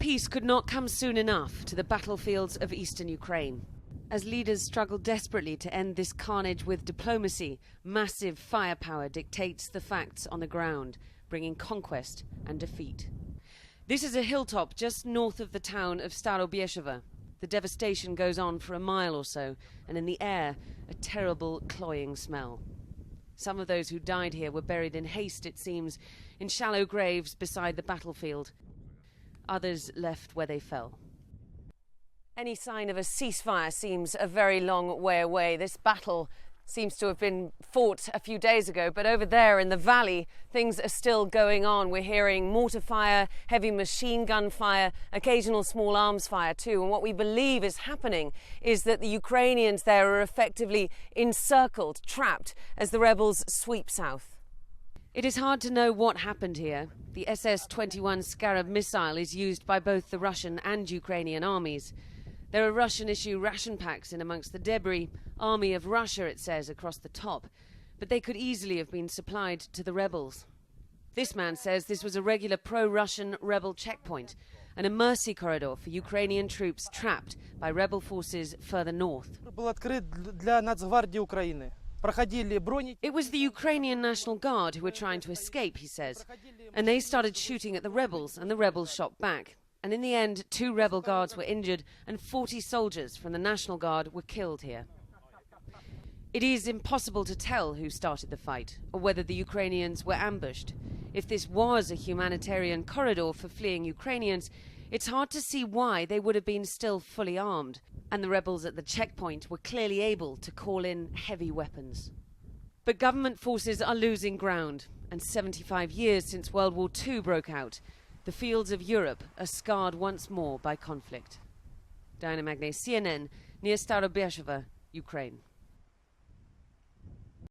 peace could not come soon enough to the battlefields of eastern Ukraine. As leaders struggle desperately to end this carnage with diplomacy, massive firepower dictates the facts on the ground, bringing conquest and defeat. This is a hilltop just north of the town of Starobieszowo. The devastation goes on for a mile or so, and in the air, a terrible, cloying smell. Some of those who died here were buried in haste, it seems, in shallow graves beside the battlefield. Others left where they fell. Any sign of a ceasefire seems a very long way away. This battle seems to have been fought a few days ago, but over there in the valley, things are still going on. We're hearing mortar fire, heavy machine gun fire, occasional small arms fire too. And what we believe is happening is that the Ukrainians there are effectively encircled, trapped, as the rebels sweep south. It is hard to know what happened here. The SS-21 Scarab missile is used by both the Russian and Ukrainian armies. There are Russian-issue ration packs in amongst the debris. Army of Russia, it says, across the top. But they could easily have been supplied to the rebels. This man says this was a regular pro-Russian rebel checkpoint and a mercy corridor for Ukrainian troops trapped by rebel forces further north. It was the Ukrainian National Guard who were trying to escape, he says. And they started shooting at the rebels, and the rebels shot back. And in the end, 2 rebel guards were injured and 40 soldiers from the National Guard were killed here. It is impossible to tell who started the fight or whether the Ukrainians were ambushed. If this was a humanitarian corridor for fleeing Ukrainians, it's hard to see why they would have been still fully armed, and the rebels at the checkpoint were clearly able to call in heavy weapons. But government forces are losing ground, and 75 years since World War II broke out, the fields of Europe are scarred once more by conflict. Diana Magne, CNN, near Starobieszowo, Ukraine.